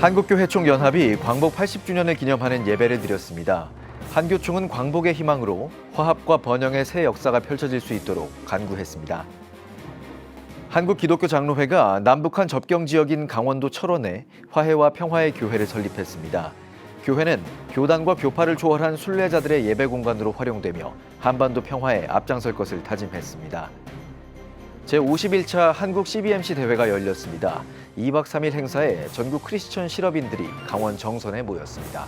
한국교회총연합이 광복 80주년을 기념하는 예배를 드렸습니다. 한교총은 광복의 희망으로 화합과 번영의 새 역사가 펼쳐질 수 있도록 간구했습니다. 한국기독교장로회가 남북한 접경 지역인 강원도 철원에 화해와 평화의 교회를 설립했습니다. 교회는 교단과 교파를 초월한 순례자들의 예배 공간으로 활용되며 한반도 평화에 앞장설 것을 다짐했습니다. 제51차 한국 CBMC 대회가 열렸습니다. 2박 3일 행사에 전국 크리스천 실업인들이 강원 정선에 모였습니다.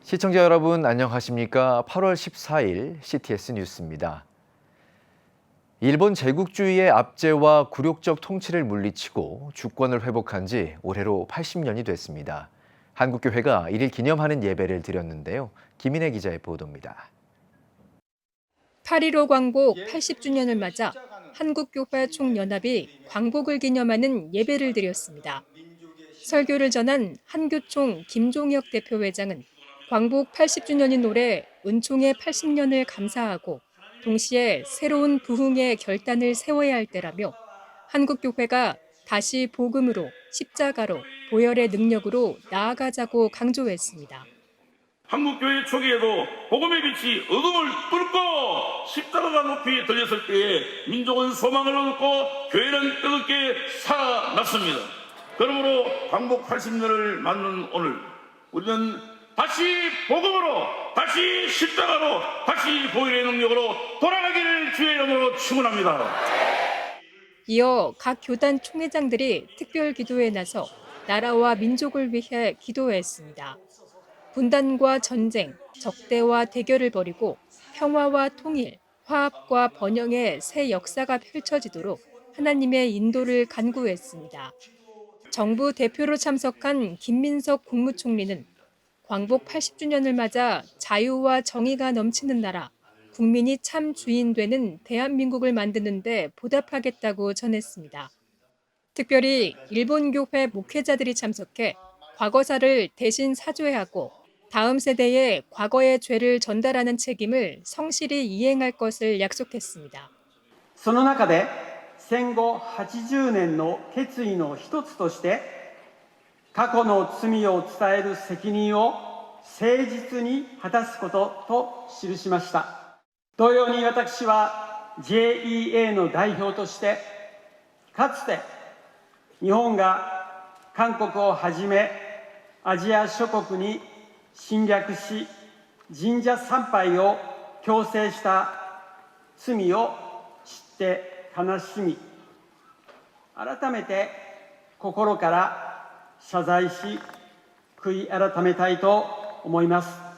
시청자 여러분 안녕하십니까? 8월 14일 CTS 뉴스입니다. 일본 제국주의의 압제와 굴욕적 통치를 물리치고 주권을 회복한 지 올해로 80년이 됐습니다. 한국교회가 이를 기념하는 예배를 드렸는데요. 김인혜 기자의 보도입니다. 8.15 광복 80주년을 맞아 한국교회 총연합이 광복을 기념하는 예배를 드렸습니다. 설교를 전한 한교총 김종혁 대표회장은 광복 80주년인 올해 은총의 80년을 감사하고 동시에 새로운 부흥의 결단을 세워야 할 때라며 한국교회가 다시 복음으로 십자가로 보혈의 능력으로 나아가자고 강조했습니다. 한국교회 초기에도 복음의 빛이 어둠을 뚫고 십자가가 높이 들렸을 때에 민족은 소망을 얻고 교회는 뜨겁게 살아났습니다. 그러므로 광복 80년을 맞는 오늘 우리는 다시 복음으로, 다시 십자가로, 다시 보혈의 능력으로 돌아가기를 주의 이름으로 축원합니다. 이어 각 교단 총회장들이 특별 기도에 나서 나라와 민족을 위해 기도했습니다. 분단과 전쟁, 적대와 대결을 벌이고 평화와 통일, 화합과 번영의 새 역사가 펼쳐지도록 하나님의 인도를 간구했습니다. 정부 대표로 참석한 김민석 국무총리는 광복 80주년을 맞아 자유와 정의가 넘치는 나라, 국민이 참 주인 되는 대한민국을 만드는 데 보답하겠다고 전했습니다. 특별히 일본 교회 목회자들이 참석해 과거사를 대신 사죄하고 다음 세대에 과거의 죄를 전달하는 책임을 성실히 이행할 것을 약속했습니다. その中で戦後80年の決意の一つとして過去の罪を伝える責任を誠実に果たすことと記しました。同様に私は JEA の代表としてかつて日本が韓国をはじめアジア諸国に侵略し神社参拝を強制した罪を知って悲しみ改めて心から謝罪し悔い改めたいと思います。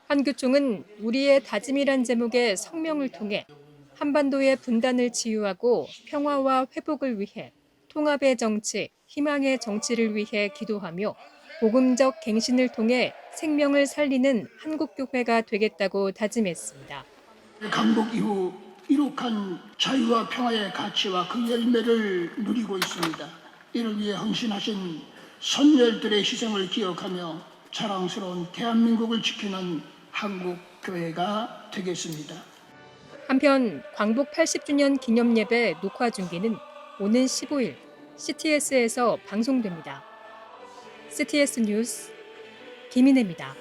한교총은 우리의 다짐이란 제목의 성명을 통해 한반도의 분단을 치유하고 평화와 회복을 위해 통합의 정치, 희망의 정치를 위해 기도하며 복음적 갱신을 통해 생명을 살리는 한국교회가 되겠다고 다짐했습니다. 광복 이후 이룩한 자유와 평화의 가치와 그 열매를 누리고 있습니다. 이를 위해 헌신하신 선열들의 희생을 기억하며 자랑스러운 대한민국을 지키는 한국교회가 되겠습니다. 한편 광복 80주년 기념예배 녹화 중계는 오는 15일 CTS에서 방송됩니다. CTS 뉴스 김인혜입니다.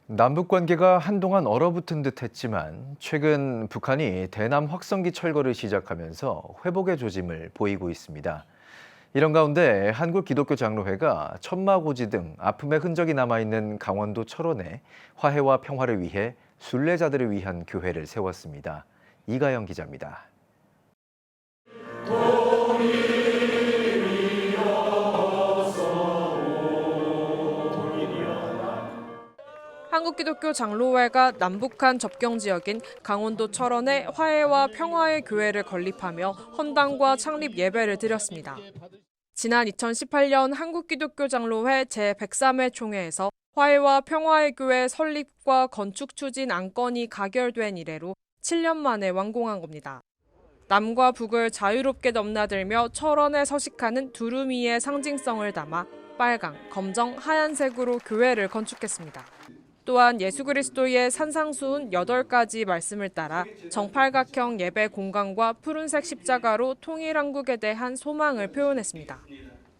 남북 관계가 한동안 얼어붙은 듯 했지만 최근 북한이 대남 확성기 철거를 시작하면서 회복의 조짐을 보이고 있습니다. 이런 가운데 한국기독교장로회가 천마고지 등 아픔의 흔적이 남아있는 강원도 철원에 화해와 평화를 위해 순례자들을 위한 교회를 세웠습니다. 이가영 기자입니다. 한국기독교 장로회가 남북한 접경 지역인 강원도 철원에 화해와 평화의 교회를 건립하며 헌당과 창립 예배를 드렸습니다. 지난 2018년 한국기독교 장로회 제103회 총회에서 화해와 평화의 교회 설립과 건축 추진 안건이 가결된 이래로 7년 만에 완공한 겁니다. 남과 북을 자유롭게 넘나들며 철원에 서식하는 두루미의 상징성을 담아 빨강, 검정, 하얀색으로 교회를 건축했습니다. 또한 예수 그리스도의 산상수훈 8가지 말씀을 따라 정팔각형 예배 공간과 푸른색 십자가로 통일한국에 대한 소망을 표현했습니다.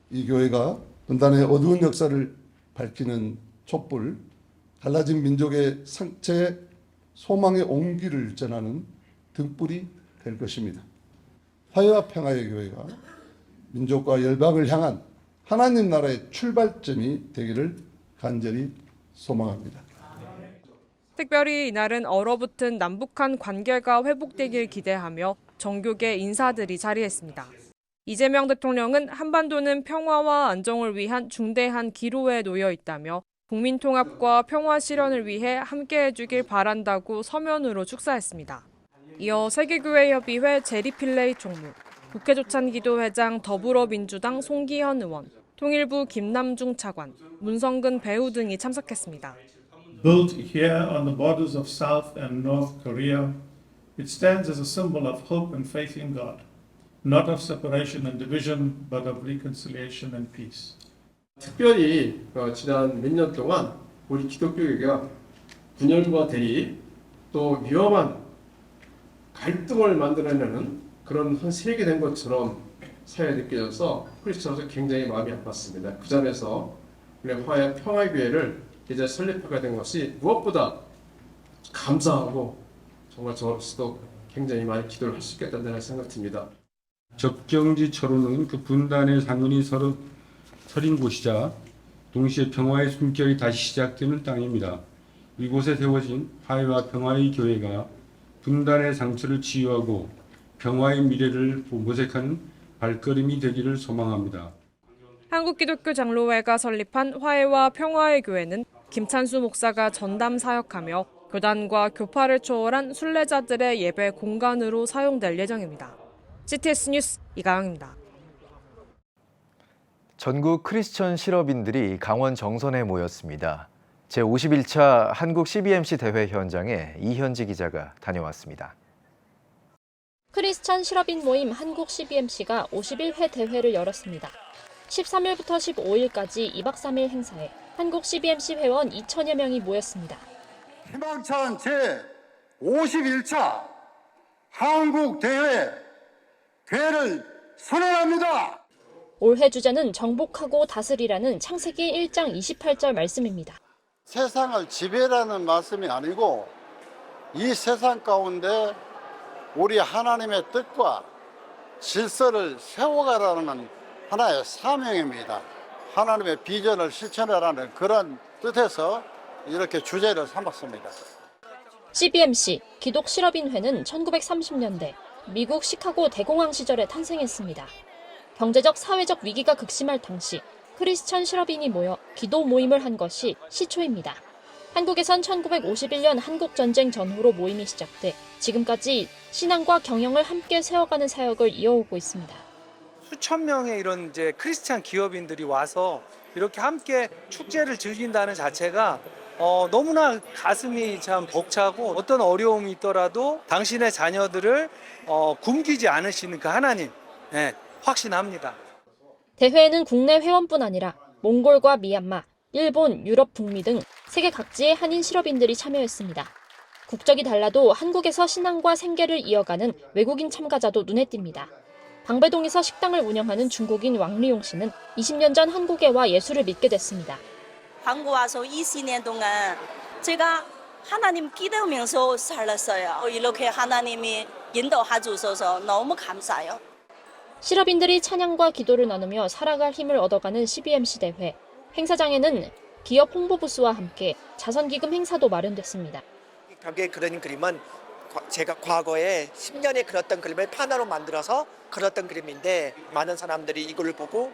이 교회가 분단의 어두운 역사를 밝히는 촛불, 갈라진 민족의 상체 소망의 온기를 전하는 등불이 될 것입니다. 화해와 평화의 교회가 민족과 열방을 향한 하나님 나라의 출발점이 되기를 간절히 소망합니다. 특별히 이날은 얼어붙은 남북한 관계가 회복되길 기대하며 정교계 인사들이 자리했습니다. 이재명 대통령은 한반도는 평화와 안정을 위한 중대한 기로에 놓여 있다며 국민 통합과 평화 실현을 위해 함께해 주길 바란다고 서면으로 축사했습니다. 이어 세계교회협의회 제리필레이 총무, 국회조찬기도회장 더불어민주당 송기현 의원, 통일부 김남중 차관, 문성근 배우 등이 참석했습니다. Built here on the borders of South and North Korea, it stands as a symbol of hope and faith in God, not of separation and division, but of reconciliation and peace. 특별히 지난 몇 년 동안 우리 기독교계가 분열과 대립 또 위험한 갈등을 만들어내는 그런 한 세계된 것처럼 사회에 느껴져서 크리스천으로서 굉장히 마음이 아팠습니다. 그 점에서 화해 평화교회를 이제 설립하게 된 것이 무엇보다 감사하고 정말 저로서도 굉장히 많이 기도를 할 수 있겠다는 생각이 듭니다. 접경지 철원은 그 분단의 상흔이 서로 서린 곳이자 동시에 평화의 숨결이 다시 시작되는 땅입니다. 이곳에 세워진 화해와 평화의 교회가 분단의 상처를 치유하고 평화의 미래를 모색하는 발걸음이 되기를 소망합니다. 한국기독교 장로회가 설립한 화해와 평화의 교회는 김찬수 목사가 전담 사역하며 교단과 교파를 초월한 순례자들의 예배 공간으로 사용될 예정입니다. CTS 뉴스 이가영입니다. 전국 크리스천 실업인들이 강원 정선에 모였습니다. 제51차 한국 CBMC 대회 현장에 이현지 기자가 다녀왔습니다. 크리스천 실업인 모임 한국 CBMC가 51회 대회를 열었습니다. 13일부터 15일까지 2박 3일 행사에 한국 CBMC 회원 2천여 명이 모였습니다. 희망찬 제51차 한국 대회를 선언합니다. 올해 주제는 정복하고 다스리라는 창세기 1장 28절 말씀입니다. 세상을 지배라는 말씀이 아니고 이 세상 가운데 우리 하나님의 뜻과 질서를 세워가라는 하나의 사명입니다. 하나님의 비전을 실천하라는 그런 뜻에서 이렇게 주제를 삼았습니다. CBMC, 기독 실업인회는 1930년대 미국 시카고 대공황 시절에 탄생했습니다. 경제적, 사회적 위기가 극심할 당시 크리스천 실업인이 모여 기도 모임을 한 것이 시초입니다. 한국에선 1951년 한국전쟁 전후로 모임이 시작돼 지금까지 신앙과 경영을 함께 세워가는 사역을 이어오고 있습니다. 수천 명의 이런 크리스찬 기업인들이 와서 이렇게 함께 축제를 즐긴다는 자체가 너무나 가슴이 참 벅차고 어떤 어려움이 있더라도 당신의 자녀들을 굶기지 않으시는 그 하나님 확신합니다. 대회에는 국내 회원뿐 아니라 몽골과 미얀마, 일본, 유럽, 북미 등 세계 각지의 한인 실업인들이 참여했습니다. 국적이 달라도 한국에서 신앙과 생계를 이어가는 외국인 참가자도 눈에 띕니다. 방배동에서 식당을 운영하는 중국인 왕리용 씨는 20년 전 한국에 와 예수를 믿게 됐습니다. 한국 와서 20년 동안 제가 하나님 기도하면서 살았어요. 이렇게 하나님이 인도해 주셔서 너무 감사해요. 실업인들이 찬양과 기도를 나누며 살아갈 힘을 얻어가는 CBMC 대회. 행사장에는 기업 홍보부스와 함께 자선기금 행사도 마련됐습니다. 벽에 그린 그림은 제가 과거에 10년에 그렸던 그림을 판화로 만들어서 그렸던 그림인데 많은 사람들이 이걸 보고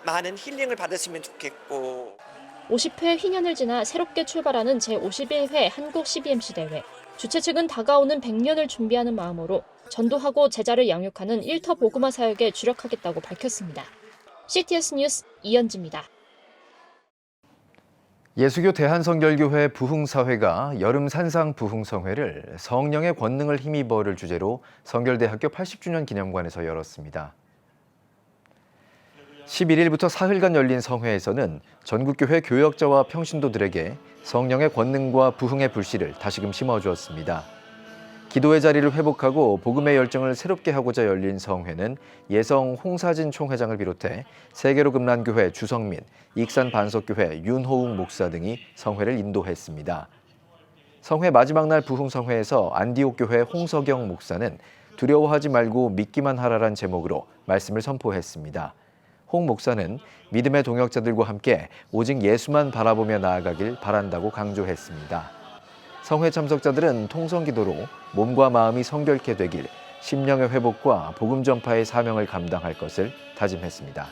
많은 힐링을 받으시면 좋겠고 50회 희년을 지나 새롭게 출발하는 제51회 한국 CBMC 대회. 주최 측은 다가오는 100년을 준비하는 마음으로 전도하고 제자를 양육하는 일터 복음화 사역에 주력하겠다고 밝혔습니다. CTS 뉴스 이현지입니다. 예수교 대한성결교회 부흥사회가 여름 산상 부흥성회를 성령의 권능을 힘입어를 주제로 성결대학교 80주년 기념관에서 열었습니다. 11일부터 사흘간 열린 성회에서는 전국교회 교역자와 평신도들에게 성령의 권능과 부흥의 불씨를 다시금 심어주었습니다. 기도의 자리를 회복하고 복음의 열정을 새롭게 하고자 열린 성회는 예성 홍사진 총회장을 비롯해 세계로금란교회 주성민, 익산 반석교회 윤호웅 목사 등이 성회를 인도했습니다. 성회 마지막 날 부흥성회에서 안디옥교회 홍석영 목사는 두려워하지 말고 믿기만 하라란 제목으로 말씀을 선포했습니다. 홍 목사는 믿음의 동역자들과 함께 오직 예수만 바라보며 나아가길 바란다고 강조했습니다. 성회 참석자들은 통성기도로 몸과 마음이 성결케 되길 심령의 회복과 복음 전파의 사명을 감당할 것을 다짐했습니다.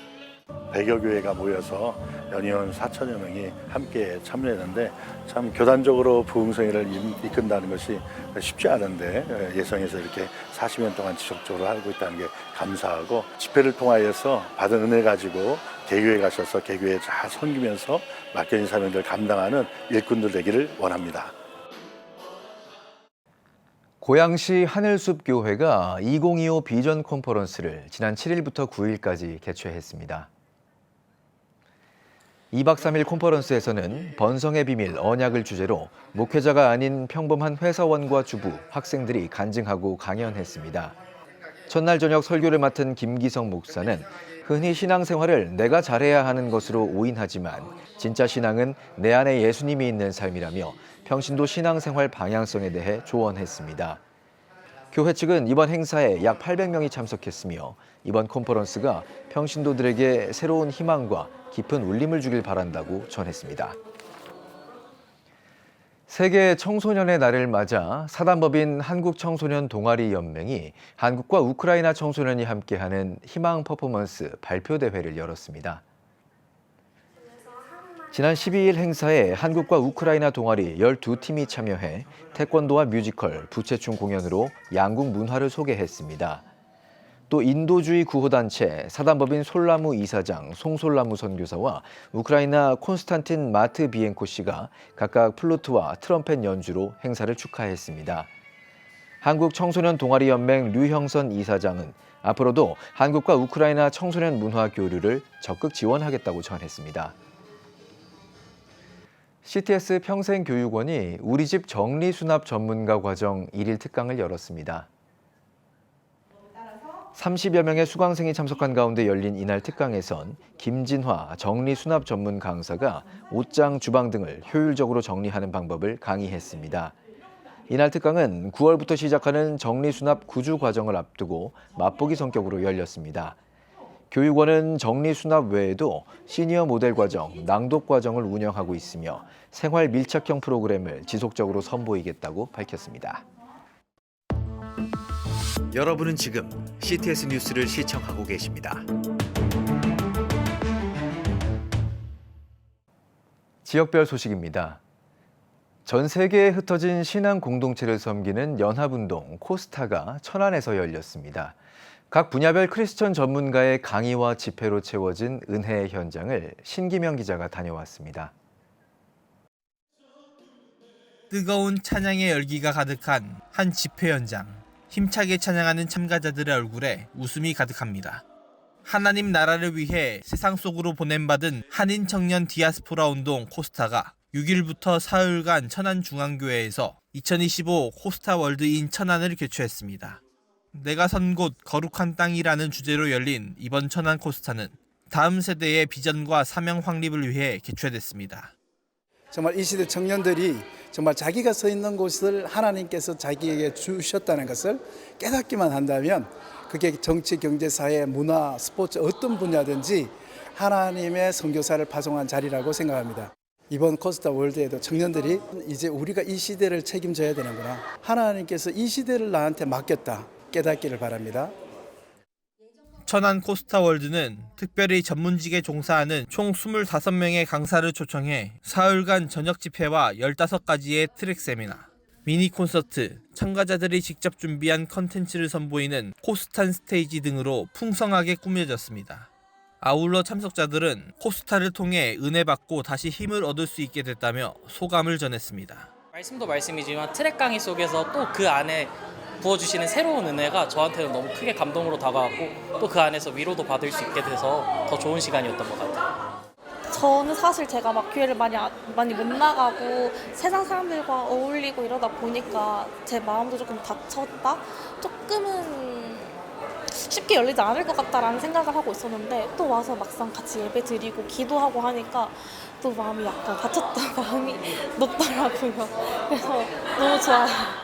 100여 교회가 모여서 연이은 4천여 명이 함께 참여했는데 참 교단적으로 부흥성회를 이끈다는 것이 쉽지 않은데 예성에서 이렇게 40년 동안 지속적으로 하고 있다는 게 감사하고 집회를 통하여서 받은 은혜 가지고 개교에 가셔서 개교에 잘 섬기면서 맡겨진 사명들을 감당하는 일꾼들 되기를 원합니다. 고양시 하늘숲교회가 2025 비전 컨퍼런스를 지난 7일부터 9일까지 개최했습니다. 2박 3일 컨퍼런스에서는 번성의 비밀 언약을 주제로 목회자가 아닌 평범한 회사원과 주부, 학생들이 간증하고 강연했습니다. 첫날 저녁 설교를 맡은 김기성 목사는 흔히 신앙생활을 내가 잘해야 하는 것으로 오인하지만 진짜 신앙은 내 안에 예수님이 있는 삶이라며 평신도 신앙생활 방향성에 대해 조언했습니다. 교회 측은 이번 행사에 약 800명이 참석했으며 이번 컨퍼런스가 평신도들에게 새로운 희망과 깊은 울림을 주길 바란다고 전했습니다. 세계 청소년의 날을 맞아 사단법인 한국청소년 동아리 연맹이 한국과 우크라이나 청소년이 함께하는 희망 퍼포먼스 발표 대회를 열었습니다. 지난 12일 행사에 한국과 우크라이나 동아리 12팀이 참여해 태권도와 뮤지컬, 부채춤 공연으로 양국 문화를 소개했습니다. 또 인도주의 구호단체 사단법인 솔나무 이사장 송솔나무 선교사와 우크라이나 콘스탄틴 마트비엔코 씨가 각각 플루트와 트럼펫 연주로 행사를 축하했습니다. 한국청소년동아리연맹 류형선 이사장은 앞으로도 한국과 우크라이나 청소년 문화 교류를 적극 지원하겠다고 전했습니다. CTS 평생교육원이 우리집 정리수납 전문가 과정 1일 특강을 열었습니다. 30여 명의 수강생이 참석한 가운데 열린 이날 특강에선 김진화 정리수납 전문 강사가 옷장, 주방 등을 효율적으로 정리하는 방법을 강의했습니다. 이날 특강은 9월부터 시작하는 정리수납 구주 과정을 앞두고 맛보기 성격으로 열렸습니다. 교육원은 정리수납 외에도 시니어 모델 과정, 낭독 과정을 운영하고 있으며 생활 밀착형 프로그램을 지속적으로 선보이겠다고 밝혔습니다. 여러분은 지금 CTS 뉴스를 시청하고 계십니다. 지역별 소식입니다. 전 세계에 흩어진 신앙 공동체를 섬기는 연합운동 코스타가 천안에서 열렸습니다. 각 분야별 크리스천 전문가의 강의와 집회로 채워진 은혜의 현장을 신기명 기자가 다녀왔습니다. 뜨거운 찬양의 열기가 가득한 한 집회 현장. 힘차게 찬양하는 참가자들의 얼굴에 웃음이 가득합니다. 하나님 나라를 위해 세상 속으로 보냄받은 한인 청년 디아스포라 운동 코스타가 6일부터 사흘간 천안중앙교회에서 2025 코스타 월드인 천안을 개최했습니다. 내가 선 곳 거룩한 땅이라는 주제로 열린 이번 천안 코스타는 다음 세대의 비전과 사명 확립을 위해 개최됐습니다. 정말 이 시대 청년들이 정말 자기가 서 있는 곳을 하나님께서 자기에게 주셨다는 것을 깨닫기만 한다면 그게 정치, 경제, 사회, 문화, 스포츠 어떤 분야든지 하나님의 선교사를 파송한 자리라고 생각합니다. 이번 코스타 월드에도 청년들이 이제 우리가 이 시대를 책임져야 되는구나. 하나님께서 이 시대를 나한테 맡겼다. 깨닫기를 바랍니다. 천안 코스타 월드는 특별히 전문직에 종사하는 총 25명의 강사를 초청해 사흘간 저녁 집회와 15가지의 트랙 세미나, 미니 콘서트, 참가자들이 직접 준비한 컨텐츠를 선보이는 코스탄 스테이지 등으로 풍성하게 꾸며졌습니다. 아울러 참석자들은 코스타를 통해 은혜 받고 다시 힘을 얻을 수 있게 됐다며 소감을 전했습니다. 말씀도 말씀이지만 트랙 강의 속에서 또 그 안에 부어주시는 새로운 은혜가 저한테는 너무 크게 감동으로 다가왔고 또 그 안에서 위로도 받을 수 있게 돼서 더 좋은 시간이었던 것 같아요. 저는 사실 제가 막 교회를 많이 못 나가고 세상 사람들과 어울리고 이러다 보니까 제 마음도 조금 닫혔다? 조금은 쉽게 열리지 않을 것 같다라는 생각을 하고 있었는데 또 와서 막상 같이 예배 드리고 기도하고 하니까 또 마음이 약간 닫혔던 마음이 녹더라고요. 그래서 너무 좋아요.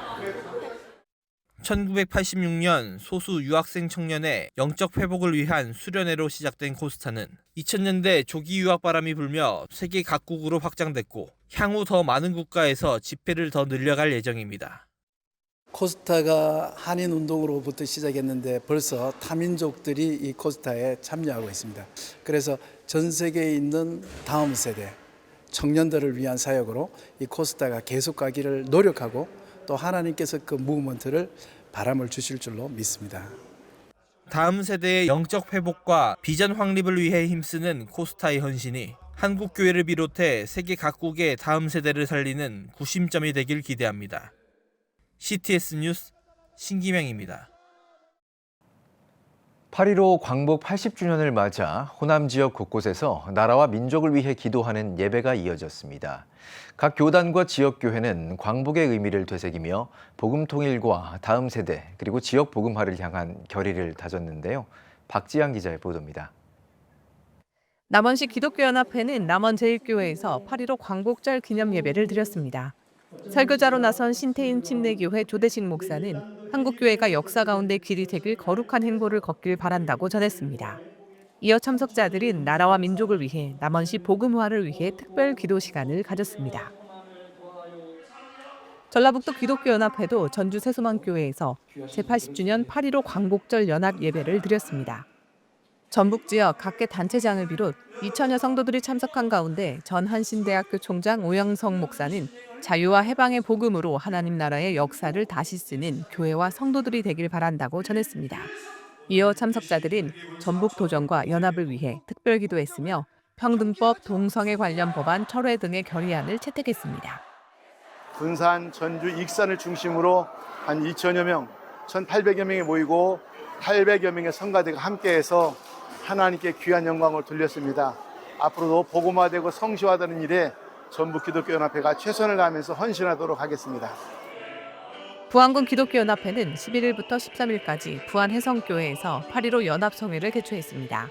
1986년 소수 유학생 청년의 영적 회복을 위한 수련회로 시작된 코스타는 2000년대 조기 유학 바람이 불며 세계 각국으로 확장됐고 향후 더 많은 국가에서 집회를 더 늘려갈 예정입니다. 코스타가 한인 운동으로부터 시작했는데 벌써 타민족들이 이 코스타에 참여하고 있습니다. 그래서 전 세계에 있는 다음 세대 청년들을 위한 사역으로 이 코스타가 계속 가기를 노력하고 또 하나님께서 그 무브먼트를 바람을 주실 줄로 믿습니다. 다음 세대의 영적 회복과 비전 확립을 위해 힘쓰는 코스타의 헌신이 한국 교회를 비롯해 세계 각국의 다음 세대를 살리는 구심점이 되길 기대합니다. CTS 뉴스 신기명입니다. 8.15 광복 80주년을 맞아 호남 지역 곳곳에서 나라와 민족을 위해 기도하는 예배가 이어졌습니다. 각 교단과 지역교회는 광복의 의미를 되새기며 복음 통일과 다음 세대 그리고 지역 복음화를 향한 결의를 다졌는데요. 박지양 기자의 보도입니다. 남원시 기독교연합회는 남원제일교회에서 8.15 광복절 기념 예배를 드렸습니다. 설교자로 나선 신태인 침례교회 조대식 목사는 한국교회가 역사 가운데 길이 되길 거룩한 행보를 걷길 바란다고 전했습니다. 이어 참석자들은 나라와 민족을 위해 남원시 복음화를 위해 특별 기도 시간을 가졌습니다. 전라북도 기독교연합회도 전주 세수만교회에서 제80주년 8.15 광복절 연합 예배를 드렸습니다. 전북 지역 각계 단체장을 비롯 2천여 성도들이 참석한 가운데 전한신대학교 총장 오영성 목사는 자유와 해방의 복음으로 하나님 나라의 역사를 다시 쓰는 교회와 성도들이 되길 바란다고 전했습니다. 이어 참석자들은 전북도정과 연합을 위해 특별 기도했으며 평등법, 동성애 관련 법안 철회 등의 결의안을 채택했습니다. 군산, 전주, 익산을 중심으로 한 2천여 명, 1,800여 명이 모이고 800여 명의 성가대가 함께해서 하나님께 귀한 영광을 돌렸습니다. 앞으로도 복음화되고 성시화되는 일에 전북기독교연합회가 최선을 다하면서 헌신하도록 하겠습니다. 부안군 기독교연합회는 11일부터 13일까지 부안 해성교회에서 8.15 연합성회를 개최했습니다.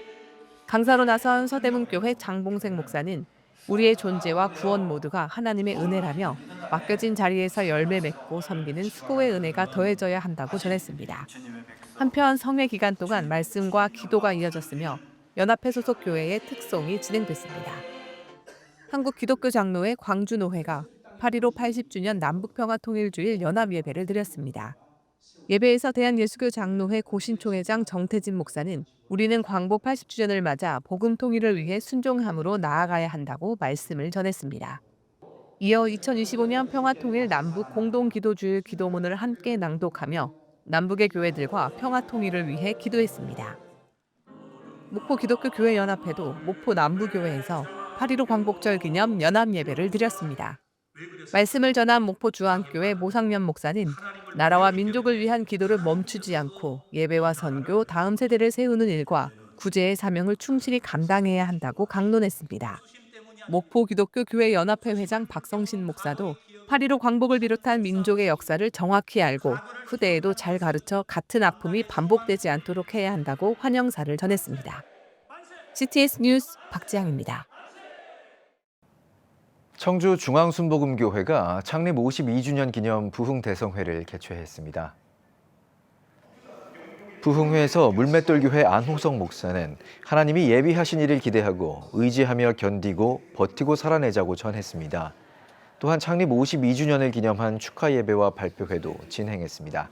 강사로 나선 서대문교회 장봉생 목사는 우리의 존재와 구원 모두가 하나님의 은혜라며 맡겨진 자리에서 열매 맺고 섬기는 수고의 은혜가 더해져야 한다고 전했습니다. 한편 성회 기간 동안 말씀과 기도가 이어졌으며 연합회 소속 교회의 특송이 진행됐습니다. 한국기독교장로회 광주노회가 8.15 80주년 남북평화통일주일 연합예배를 드렸습니다. 예배에서 대한예수교 장로회 고신총회장 정태진 목사는 우리는 광복 80주년을 맞아 복음 통일을 위해 순종함으로 나아가야 한다고 말씀을 전했습니다. 이어 2025년 평화통일 남북 공동기도주일 기도문을 함께 낭독하며 남북의 교회들과 평화통일을 위해 기도했습니다. 목포기독교교회연합회도 목포 남부교회에서 8.15 광복절 기념 연합예배를 드렸습니다. 말씀을 전한 목포 주안교회 모상면 목사는 나라와 민족을 위한 기도를 멈추지 않고 예배와 선교, 다음 세대를 세우는 일과 구제의 사명을 충실히 감당해야 한다고 강론했습니다. 목포 기독교 교회 연합회 회장 박성신 목사도 8.15 광복을 비롯한 민족의 역사를 정확히 알고 후대에도 잘 가르쳐 같은 아픔이 반복되지 않도록 해야 한다고 환영사를 전했습니다. CTS 뉴스 박지향입니다. 청주 중앙순복음교회가 창립 52주년 기념 부흥대성회를 개최했습니다. 부흥회에서 물맷돌교회 안호성 목사는 하나님이 예비하신 일을 기대하고 의지하며 견디고 버티고 살아내자고 전했습니다. 또한 창립 52주년을 기념한 축하 예배와 발표회도 진행했습니다.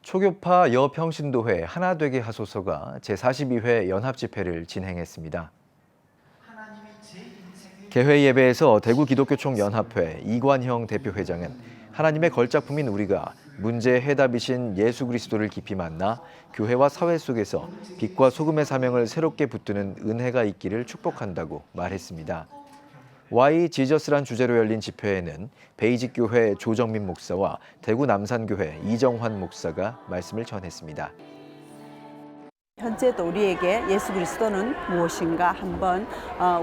초교파 여평신도회 하나되게 하소서가 제42회 연합집회를 진행했습니다. 개회 예배에서 대구기독교총연합회 이관형 대표회장은 하나님의 걸작품인 우리가 문제의 해답이신 예수 그리스도를 깊이 만나 교회와 사회 속에서 빛과 소금의 사명을 새롭게 붙드는 은혜가 있기를 축복한다고 말했습니다. Why 지저스란 주제로 열린 집회에는 베이직 교회 조정민 목사와 대구 남산교회 이정환 목사가 말씀을 전했습니다. 현재도 우리에게 예수 그리스도는 무엇인가 한번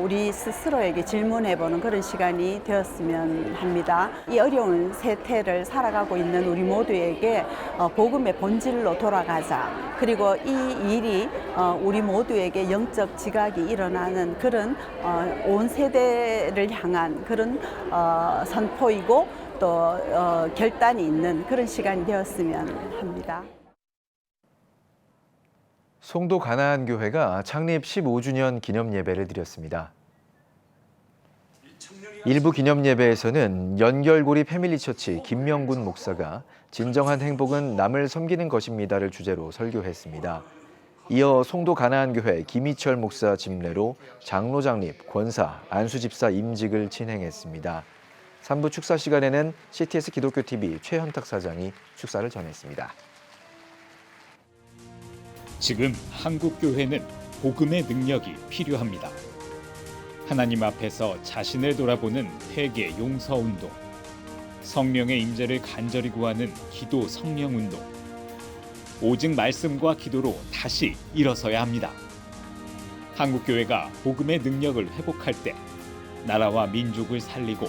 우리 스스로에게 질문해보는 그런 시간이 되었으면 합니다. 이 어려운 세태를 살아가고 있는 우리 모두에게 복음의 본질로 돌아가자. 그리고 이 일이 우리 모두에게 영적 지각이 일어나는 그런 온 세대를 향한 그런 선포이고 또 결단이 있는 그런 시간이 되었으면 합니다. 송도 가나안 교회가 창립 15주년 기념 예배를 드렸습니다. 일부 기념 예배에서는 연결고리 패밀리처치 김명군 목사가 진정한 행복은 남을 섬기는 것입니다를 주제로 설교했습니다. 이어 송도 가나안 교회 김희철 목사 집례로 장로 장립, 권사, 안수 집사 임직을 진행했습니다. 3부 축사 시간에는 CTS 기독교TV 최현탁 사장이 축사를 전했습니다. 지금 한국 교회는 복음의 능력이 필요합니다. 하나님 앞에서 자신을 돌아보는 회개 용서 운동, 성령의 임재를 간절히 구하는 기도 성령 운동, 오직 말씀과 기도로 다시 일어서야 합니다. 한국 교회가 복음의 능력을 회복할 때 나라와 민족을 살리고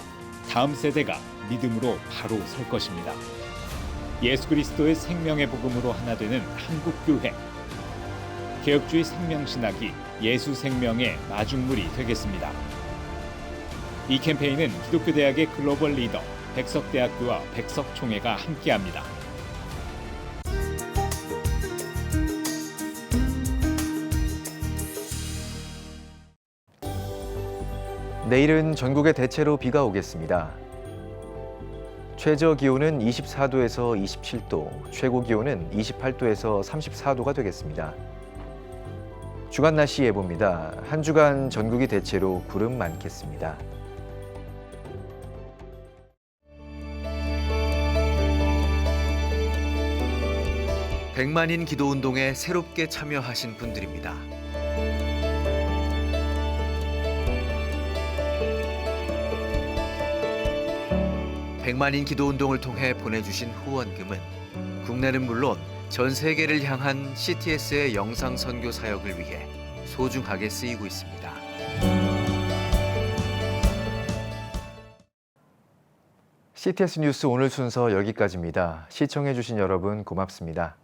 다음 세대가 믿음으로 바로 설 것입니다. 예수 그리스도의 생명의 복음으로 하나 되는 한국 교회. 개혁주의 생명신학이 예수 생명의 마중물이 되겠습니다. 이 캠페인은 기독교대학의 글로벌 리더 백석대학교와 백석총회가 함께합니다. 내일은 전국에 대체로 비가 오겠습니다. 최저 기온은 24도에서 27도, 최고 기온은 28도에서 34도가 되겠습니다. 주간 날씨 예보입니다. 한 주간 전국이 대체로 구름 많겠습니다. 백만인 기도운동에 새롭게 참여하신 분들입니다. 백만인 기도운동을 통해 보내주신 후원금은 국내는 물론 전 세계를 향한 CTS의 영상 선교 사역을 위해 소중하게 쓰이고 있습니다. CTS 뉴스 오늘 순서 여기까지입니다. 시청해주신 여러분 고맙습니다.